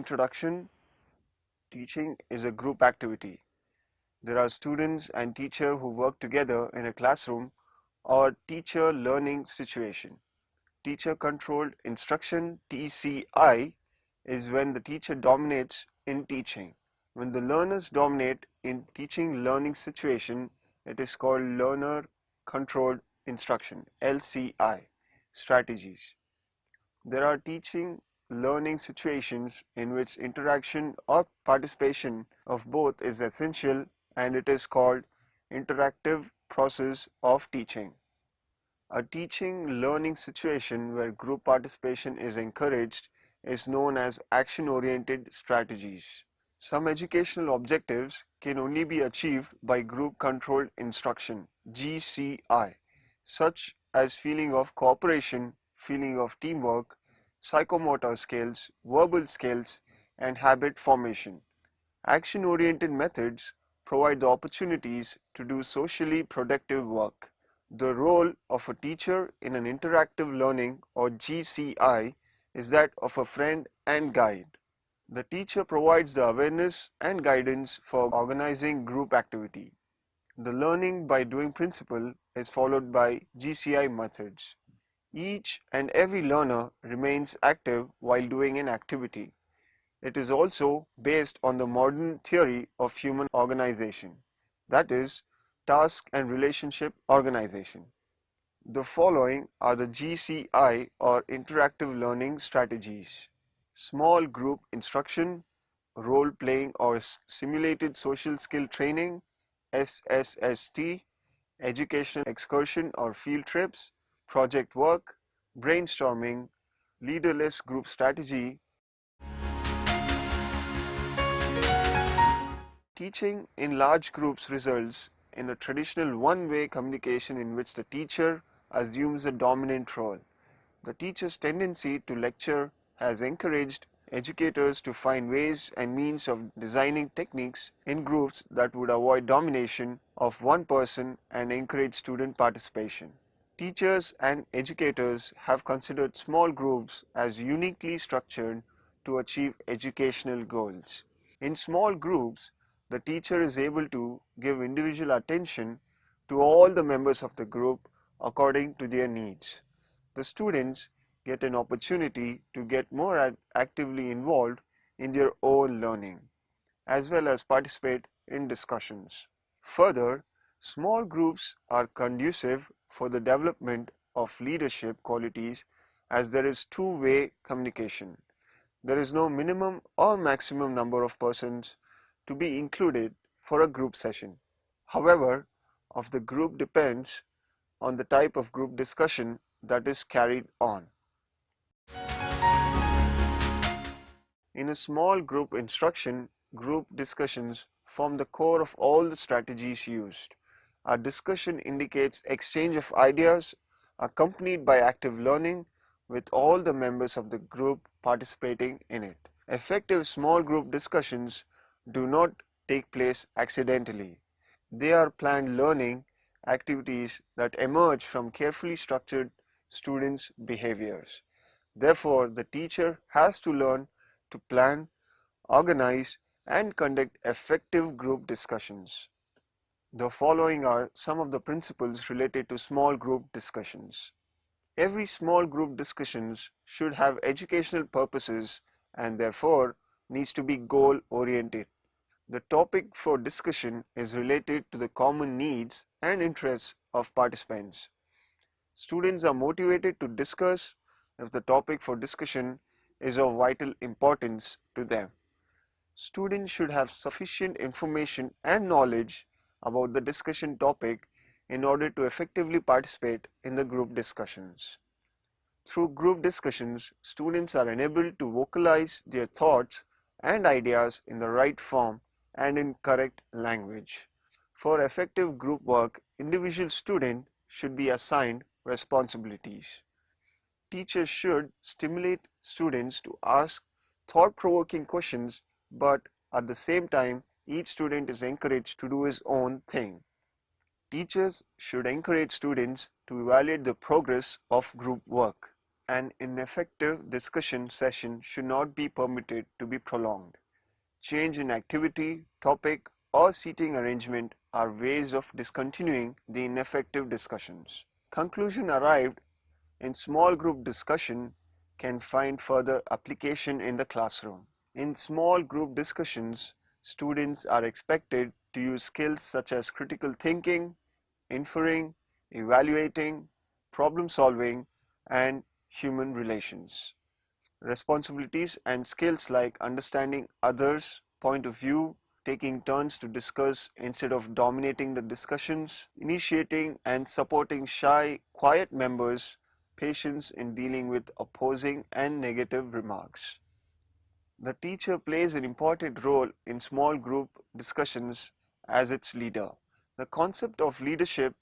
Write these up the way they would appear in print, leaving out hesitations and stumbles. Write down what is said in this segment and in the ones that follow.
Introduction. Teaching is a group activity. There are students and teacher who work together in a classroom or teacher learning situation. Teacher controlled instruction (TCI) is when the teacher dominates in teaching. When the learners dominate in teaching learning situation, it is called learner controlled instruction (LCI) strategies. There are teaching learning situations in which interaction or participation of both is essential, and it is called interactive process of teaching. A teaching learning situation where group participation is encouraged is known as action-oriented strategies. Some educational objectives can only be achieved by group-controlled instruction (GCI), such as feeling of cooperation, feeling of teamwork, psychomotor skills, verbal skills, and habit formation. Action-oriented methods provide the opportunities to do socially productive work. The role of a teacher in an interactive learning or GCI is that of a friend and guide. The teacher provides the awareness and guidance for organizing group activity. The learning by doing principle is followed by GCI methods. Each and every learner remains active while doing an activity. It is also based on the modern theory of human organization, that is, task and relationship organization. The following are the GCI or interactive learning strategies: small group instruction, role playing or simulated social skill training, SSST, educational excursion or field trips, project work, brainstorming, leaderless group strategy. Teaching in large groups results in a traditional one-way communication in which the teacher assumes a dominant role. The teacher's tendency to lecture has encouraged educators to find ways and means of designing techniques in groups that would avoid domination of one person and encourage student participation. Teachers and educators have considered small groups as uniquely structured to achieve educational goals. In small groups, the teacher is able to give individual attention to all the members of the group according to their needs. The students get an opportunity to get more actively involved in their own learning, as well as participate in discussions. Further, small groups are conducive for the development of leadership qualities as there is two-way communication. There is no minimum or maximum number of persons to be included for a group session. However, of the group depends on the type of group discussion that is carried on. In a small group instruction, group discussions form the core of all the strategies used. A discussion indicates exchange of ideas accompanied by active learning with all the members of the group participating in it. Effective small group discussions do not take place accidentally. They are planned learning activities that emerge from carefully structured students' behaviors. Therefore, the teacher has to learn to plan, organize, and conduct effective group discussions. The following are some of the principles related to small group discussions. Every small group discussions should have educational purposes and therefore needs to be goal oriented. The topic for discussion is related to the common needs and interests of participants. Students are motivated to discuss if the topic for discussion is of vital importance to them. Students should have sufficient information and knowledge about the discussion topic in order to effectively participate in the group discussions. Through group discussions, students are enabled to vocalize their thoughts and ideas in the right form and in correct language. For effective group work, individual student should be assigned responsibilities. Teachers should stimulate students to ask thought-provoking questions, but at the same time, each student is encouraged to do his own thing. Teachers should encourage students to evaluate the progress of group work. An ineffective discussion session should not be permitted to be prolonged. Change in activity, topic, or seating arrangement are ways of discontinuing the ineffective discussions. Conclusion arrived in small group discussion can find further application in the classroom. In small group discussions, students are expected to use skills such as critical thinking, inferring, evaluating, problem solving, and human relations. Responsibilities and skills like understanding others' point of view, taking turns to discuss instead of dominating the discussions, initiating and supporting shy, quiet members, patience in dealing with opposing and negative remarks. The teacher plays an important role in small group discussions as its leader. The concept of leadership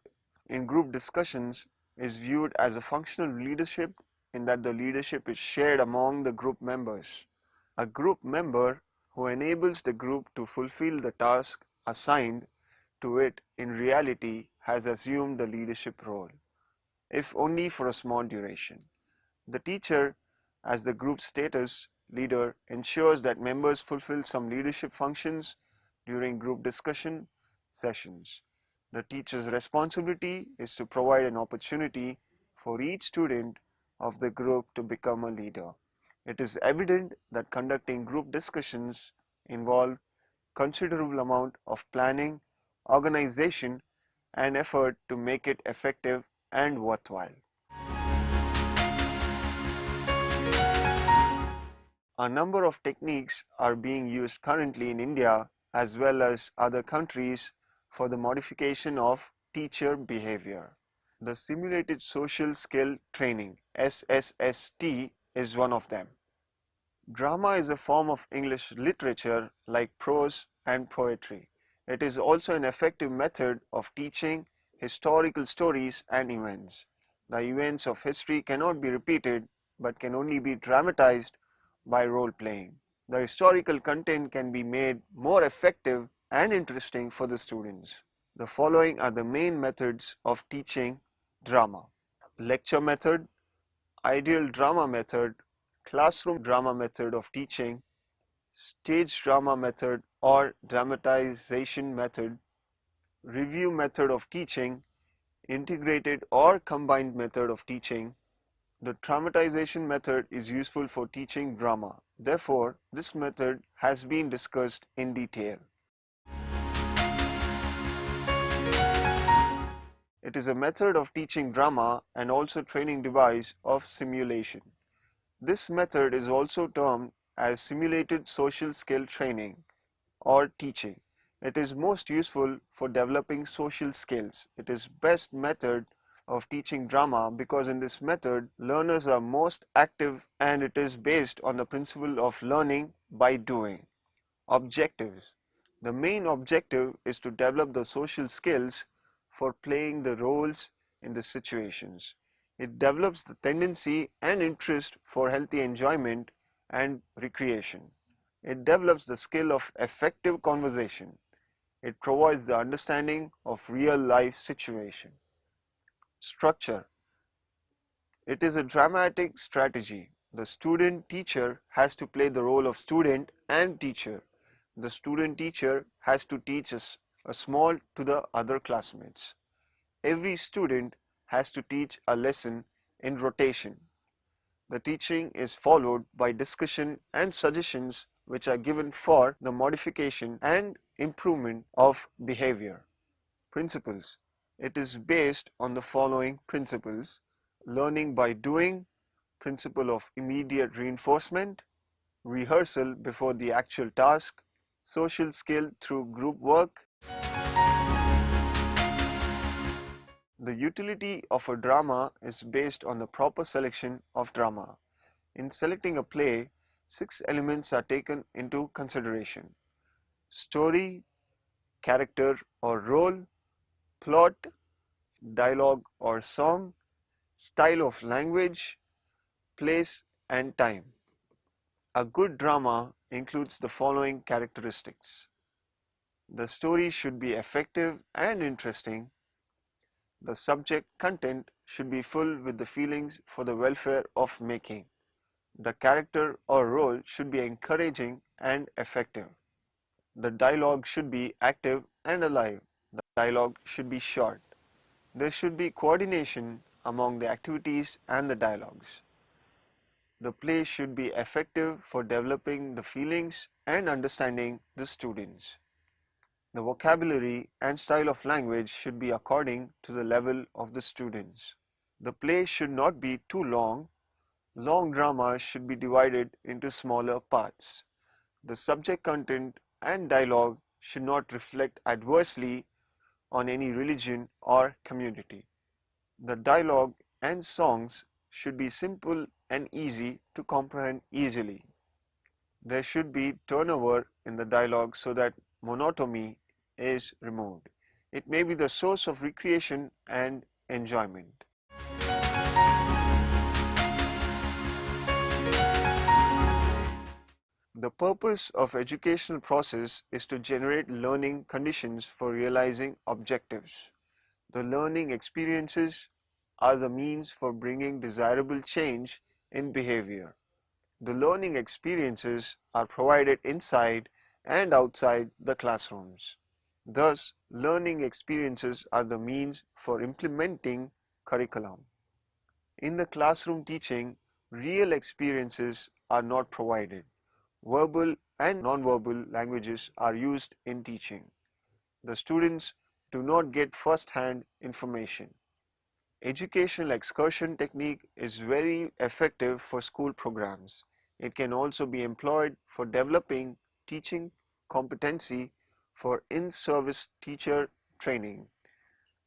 in group discussions is viewed as a functional leadership in that the leadership is shared among the group members. A group member who enables the group to fulfill the task assigned to it in reality has assumed the leadership role, if only for a small duration. The teacher, as the group status leader, ensures that members fulfill some leadership functions during group discussion sessions. The teacher's responsibility is to provide an opportunity for each student of the group to become a leader. It is evident that conducting group discussions involve considerable amount of planning, organization, and effort to make it effective and worthwhile. A number of techniques are being used currently in India as well as other countries for the modification of teacher behavior. The Simulated Social Skill Training (SSST) is one of them. Drama is a form of English literature like prose and poetry. It is also an effective method of teaching historical stories and events. The events of history cannot be repeated but can only be dramatized by role playing. The historical content can be made more effective and interesting for the students. The following are the main methods of teaching drama: lecture method, ideal drama method, classroom drama method of teaching, stage drama method or dramatization method, review method of teaching, integrated or combined method of teaching. The dramatization method is useful for teaching drama. Therefore, this method has been discussed in detail. It is a method of teaching drama and also training device of simulation. This method is also termed as simulated social skill training or teaching. It is most useful for developing social skills. It is best method of teaching drama because in this method learners are most active and it is based on the principle of learning by doing. Objectives. The main objective is to develop the social skills for playing the roles in the situations. It develops the tendency and interest for healthy enjoyment and recreation. It develops the skill of effective conversation. It provides the understanding of real life situation. Structure. It is a dramatic strategy. The student teacher has to play the role of student and teacher. The student teacher has to teach a small to the other classmates. Every student has to teach a lesson in rotation. The teaching is followed by discussion and suggestions which are given for the modification and improvement of behavior. Principles. It is based on the following principles: learning by doing, principle of immediate reinforcement, rehearsal before the actual task, social skill through group work. The utility of a drama is based on the proper selection of drama. In selecting a play, 6 elements are taken into consideration: story, character or role, plot, dialogue or song, style of language, place, and time. A good drama includes the following characteristics: the story should be effective and interesting, The subject content should be full with the feelings for the welfare of making. The character or role should be encouraging and effective. The dialogue should be active and alive. The dialogue should be short. There should be coordination among the activities and the dialogues. The play should be effective for developing the feelings and understanding the students. The vocabulary and style of language should be according to the level of the students. The play should not be too long. Long dramas should be divided into smaller parts. The subject content and dialogue should not reflect adversely on any religion or community. The dialogue and songs should be simple and easy to comprehend easily. There should be turnover in the dialogue so that monotony is removed. It may be the source of recreation and enjoyment. The purpose of educational process is to generate learning conditions for realizing objectives. The learning experiences are the means for bringing desirable change in behavior. The learning experiences are provided inside and outside the classrooms. Thus, learning experiences are the means for implementing curriculum. In the classroom teaching, real experiences are not provided. Verbal and nonverbal languages are used in teaching. The students do not get first-hand information. Educational excursion technique is very effective for school programs. It can also be employed for developing teaching competency for in-service teacher training.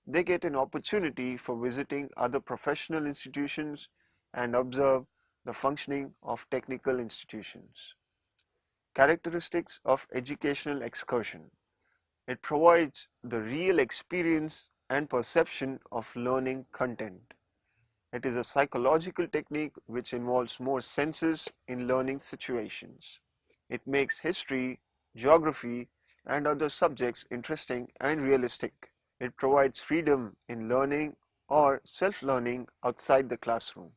They get an opportunity for visiting other professional institutions and observe the functioning of technical institutions. Characteristics of educational excursion. It provides the real experience and perception of learning content. It is a psychological technique which involves more senses in learning situations. It makes history, geography, and other subjects interesting and realistic. It provides freedom in learning or self-learning outside the classroom.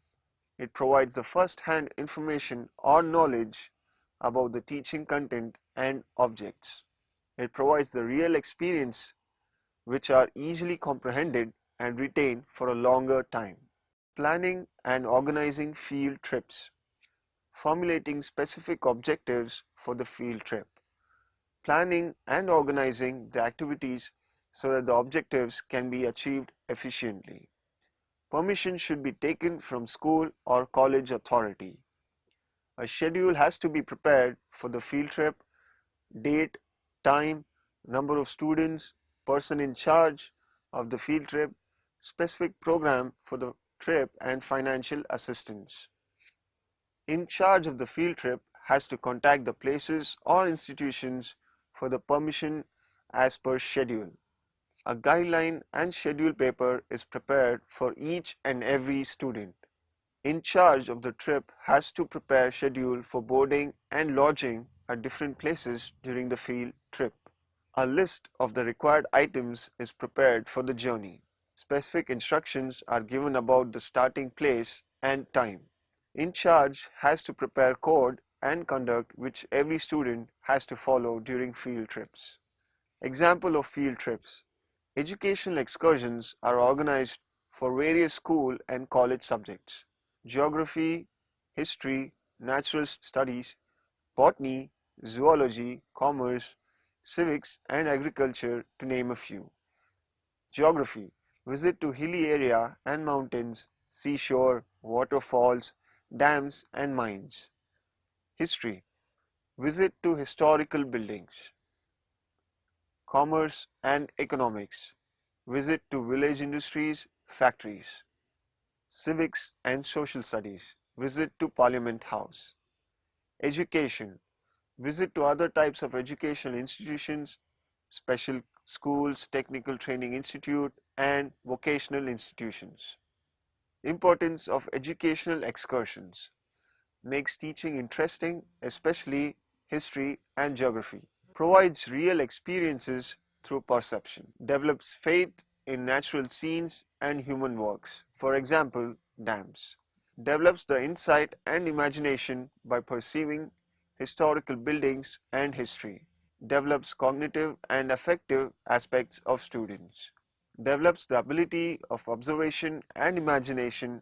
It provides the first-hand information or knowledge about the teaching content and objects. It provides the real experience which are easily comprehended and retained for a longer time. Planning and organizing field trips. Formulating specific objectives for the field trip. Planning and organizing the activities so that the objectives can be achieved efficiently. Permission should be taken from school or college authority. A schedule has to be prepared for the field trip, date, time, number of students, person in charge of the field trip, specific program for the trip, and financial assistance. In charge of the field trip has to contact the places or institutions for the permission as per schedule. A guideline and schedule paper is prepared for each and every student. In charge of the trip has to prepare schedule for boarding and lodging at different places during the field trip. A list of the required items is prepared for the journey. Specific instructions are given about the starting place and time. In charge has to prepare code and conduct which every student has to follow during field trips. Example of field trips. Educational excursions are organized for various school and college subjects. Geography, history, natural studies, botany, zoology, commerce, civics, and agriculture, to name a few. Geography. Visit to hilly area and mountains, seashore, waterfalls, dams, and mines. History. Visit to historical buildings. Commerce and economics. Visit to village industries, factories. Civics and social studies. Visit to Parliament House. Education. Visit to other types of educational institutions, special schools, technical training institute, and vocational institutions. Importance of educational excursions. Makes teaching interesting, especially history and geography. Provides real experiences through perception. Develops faith in natural scenes and human works, for example, dams. Develops the insight and imagination by perceiving historical buildings and history. Develops cognitive and affective aspects of students. Develops the ability of observation and imagination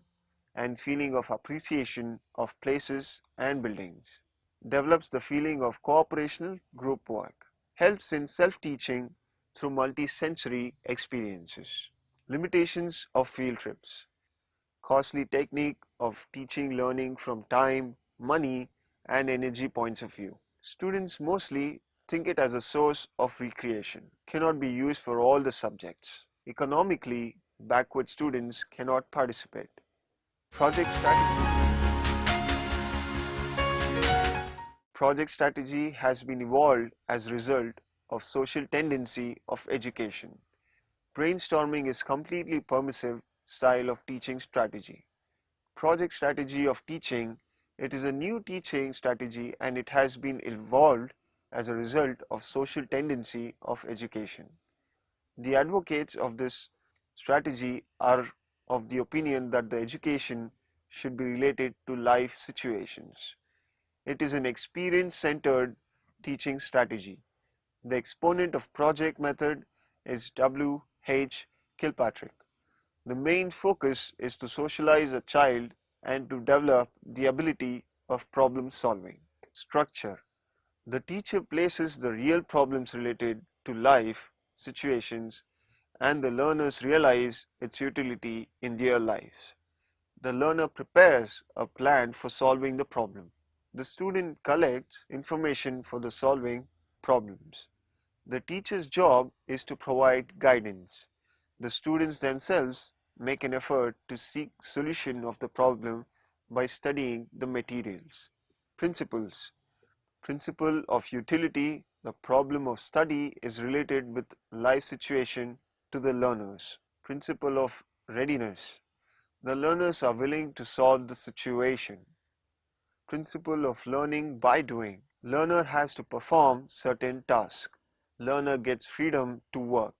and feeling of appreciation of places and buildings. Develops the feeling of cooperational group work. Helps in self-teaching through multi-sensory experiences. Limitations of field trips. Costly technique of teaching learning from time, money, and energy points of view. Students mostly think it as a source of recreation, cannot be used for all the subjects. Economically, backward students cannot participate. Project strategy. Project strategy has been evolved as a result of social tendency of education. Brainstorming is completely permissive style of teaching strategy. Project strategy of teaching, it is a new teaching strategy and it has been evolved as a result of social tendency of education. The advocates of this strategy are of the opinion that the education should be related to life situations. It is an experience-centered teaching strategy. The exponent of project method is W. H. Kilpatrick. The main focus is to socialize a child and to develop the ability of problem solving. Structure. The teacher places the real problems related to life situations and the learners realize its utility in their lives. The learner prepares a plan for solving the problem. The student collects information for the solving problems. The teacher's job is to provide guidance. The students themselves make an effort to seek solution of the problem by studying the materials. Principles. Principle of utility. The problem of study is related with life situation to the learners. Principle of readiness. The learners are willing to solve the situation. Principle of learning by doing. Learner has to perform certain tasks. Learner gets freedom to work.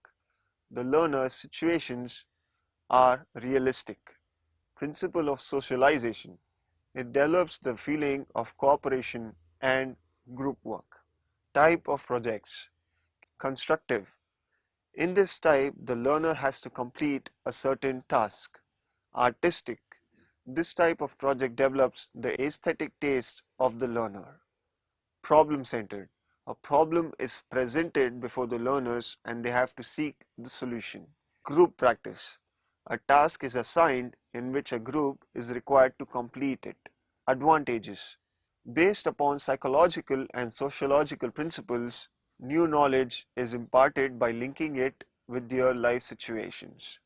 The learner's situations are realistic. Principle of socialization. It develops the feeling of cooperation and group work. Type of projects. Constructive. In this type, the learner has to complete a certain task. Artistic. This type of project develops the aesthetic taste of the learner. Problem-centered. A problem is presented before the learners and they have to seek the solution. Group practice. A task is assigned in which a group is required to complete it. Advantages. Based upon psychological and sociological principles, new knowledge is imparted by linking it with their life situations.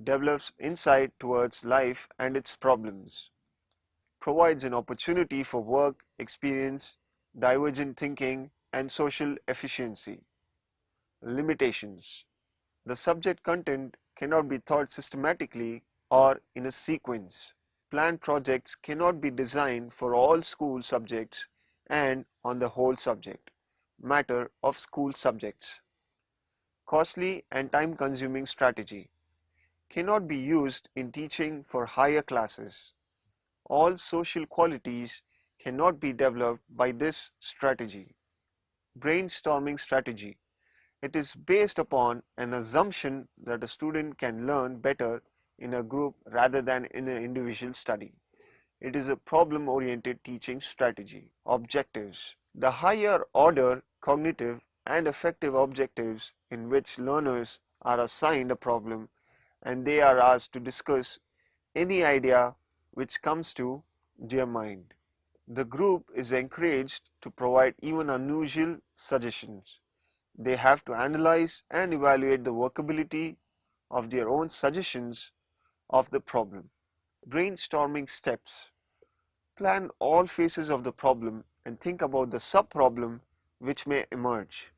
Develops insight towards life and its problems. Provides an opportunity for work, experience, divergent thinking, and social efficiency. Limitations. The subject content cannot be taught systematically or in a sequence. Planned projects cannot be designed for all school subjects and on the whole subject matter of school subjects. Costly and time-consuming strategy cannot be used in teaching for higher classes. All social qualities cannot be developed by this strategy. Brainstorming strategy. It is based upon an assumption that a student can learn better in a group rather than in an individual study. It is a problem-oriented teaching strategy. Objectives. The higher order cognitive and affective objectives in which learners are assigned a problem and they are asked to discuss any idea which comes to their mind. The group is encouraged to provide even unusual suggestions. They have to analyze and evaluate the workability of their own suggestions of the problem. Brainstorming steps. Plan all phases of the problem and think about the sub-problem which may emerge.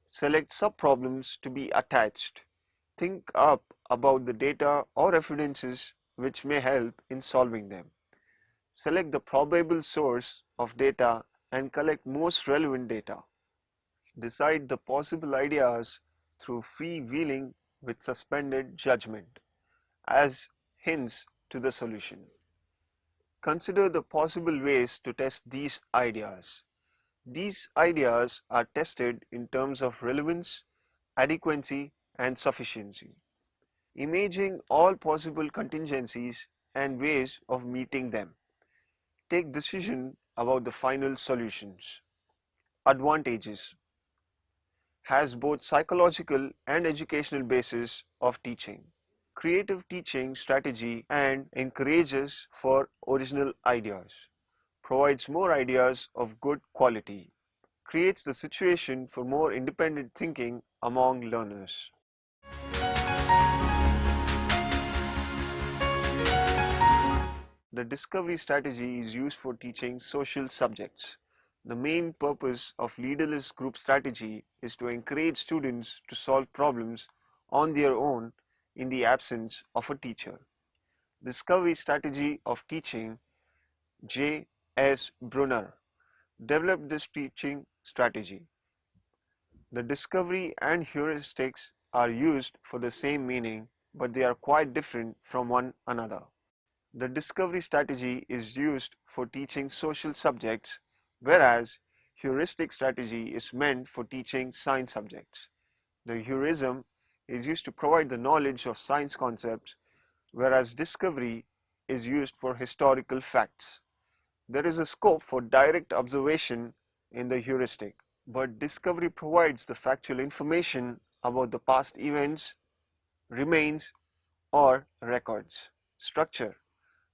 Select sub-problems to be attached. Think up about the data or evidences which may help in solving them. Select the probable source of data and collect most relevant data. Decide the possible ideas through freewheeling with suspended judgment. as hints to the solution. Consider the possible ways to test these ideas. These ideas are tested in terms of relevance, adequacy, and sufficiency, imaging all possible contingencies and ways of meeting them. Take decision about the final solutions. Advantages: has both psychological and educational basis of teaching. Creative teaching strategy and encourages for original ideas. Provides more ideas of good quality. Creates the situation for more independent thinking among learners. The discovery strategy is used for teaching social subjects. The main purpose of leaderless group strategy is to encourage students to solve problems on their own in the absence of a teacher. Discovery strategy of teaching, J. S. Brunner developed this teaching strategy. The discovery and heuristics are used for the same meaning, but they are quite different from one another. The discovery strategy is used for teaching social subjects, whereas heuristic strategy is meant for teaching science subjects. The heurism is used to provide the knowledge of science concepts, whereas discovery is used for historical facts. There is a scope for direct observation in the heuristic, but discovery provides the factual information about the past events, remains, or records. Structure: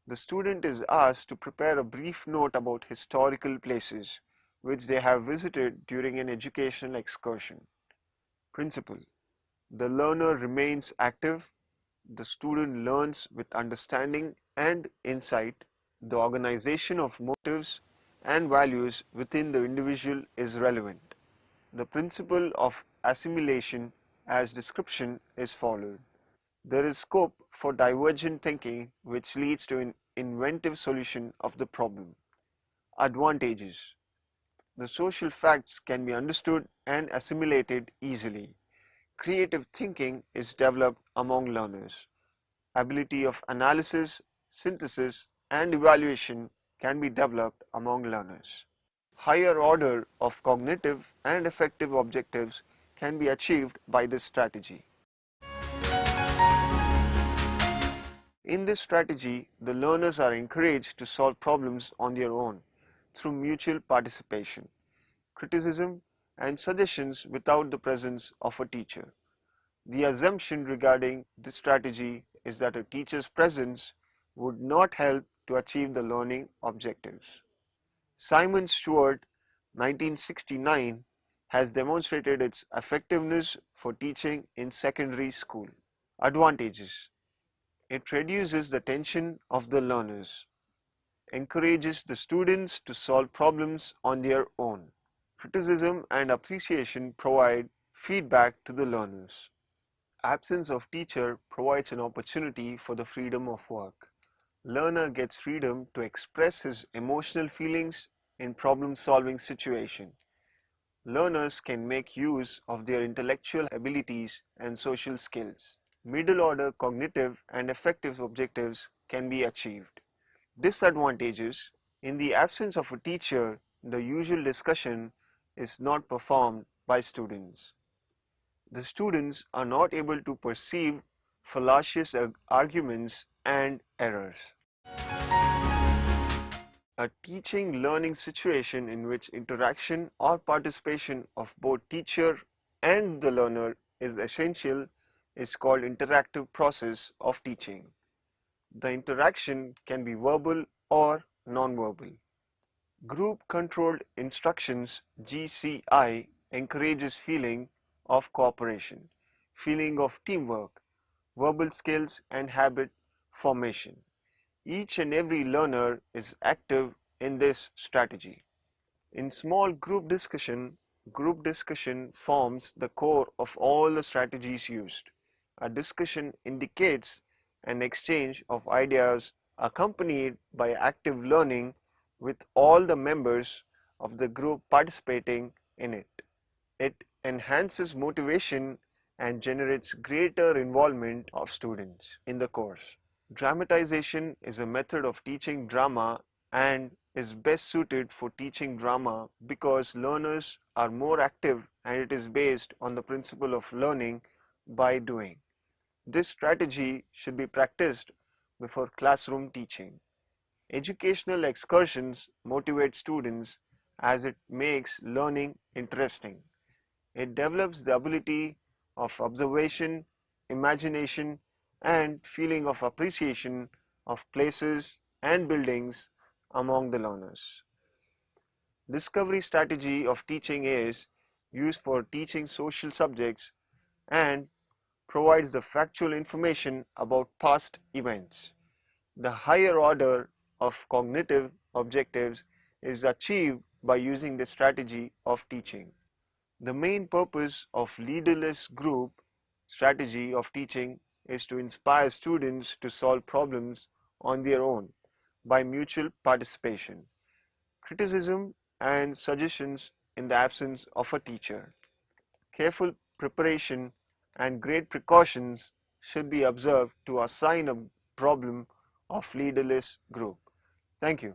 the student is asked to prepare a brief note about historical places which they have visited during an educational excursion. Principle: the learner remains active, the student learns with understanding and insight, the organization of motives and values within the individual is relevant. The principle of assimilation as description is followed. There is scope for divergent thinking which leads to an inventive solution of the problem. Advantages: the social facts can be understood and assimilated easily. Creative thinking is developed among learners. Ability of analysis, synthesis, and evaluation can be developed among learners. Higher order of cognitive and affective objectives can be achieved by this strategy. In this strategy, the learners are encouraged to solve problems on their own through mutual participation, criticism, and suggestions without the presence of a teacher. The assumption regarding this strategy is that a teacher's presence would not help to achieve the learning objectives. Simon Stewart, 1969, has demonstrated its effectiveness for teaching in secondary school. Advantages: it reduces the tension of the learners, encourages the students to solve problems on their own. Criticism and appreciation provide feedback to the learners. Absence of teacher provides an opportunity for the freedom of work. Learner gets freedom to express his emotional feelings in problem-solving situation. Learners can make use of their intellectual abilities and social skills. Middle-order cognitive and affective objectives can be achieved. Disadvantages: in the absence of a teacher, the usual discussion is not performed by students. The students are not able to perceive fallacious arguments and errors. A teaching learning situation in which interaction or participation of both teacher and the learner is essential is called interactive process of teaching. The interaction can be verbal or non-verbal. Group controlled instructions GCI encourages feeling of cooperation, feeling of teamwork, verbal skills and habit formation. Each and every learner is active in this strategy. In small group discussion forms the core of all the strategies used. A discussion indicates an exchange of ideas accompanied by active learning with all the members of the group participating in it. It enhances motivation and generates greater involvement of students in the course. Dramatization is a method of teaching drama and is best suited for teaching drama because learners are more active and it is based on the principle of learning by doing. This strategy should be practiced before classroom teaching. Educational excursions motivate students as it makes learning interesting. It develops the ability of observation, imagination, and feeling of appreciation of places and buildings among the learners. Discovery strategy of teaching is used for teaching social subjects and provides the factual information about past events. The higher order of cognitive objectives is achieved by using the strategy of teaching. The main purpose of leaderless group strategy of teaching is to inspire students to solve problems on their own by mutual participation, criticism, and suggestions in the absence of a teacher. Careful preparation and great precautions should be observed to assign a problem of leaderless group. Thank you.